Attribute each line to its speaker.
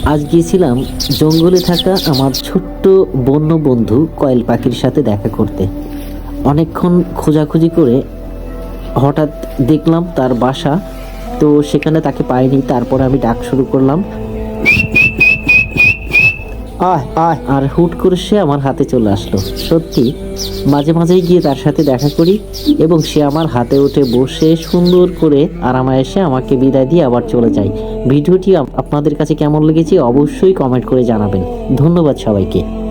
Speaker 1: আজ গিয়েছিলাম জঙ্গলে থাকা আমার ছোট্ট বন্য বন্ধু কয়েল পাখির সাথে দেখা করতে। অনেকক্ষণ খোঁজাখুঁজি করে হঠাৎ দেখলাম তার বাসা। তো সেখানে তাকে পাইনি। তারপরে আমি ডাক শুরু করলাম, আয় আয়, আর হুট করে সে আমার হাতে চলে আসলো। সত্যি মাঝে মাঝেই গিয়ে তার সাথে দেখা করি এবং সে আমার হাতে উঠে বসে সুন্দর করে আরামায়েশে আমাকে বিদায় দিয়ে আবার চলে যায়। ভিডিওটি আপনাদের কাছে কেমন লেগেছে অবশ্যই কমেন্ট করে জানাবেন। ধন্যবাদ সবাইকে।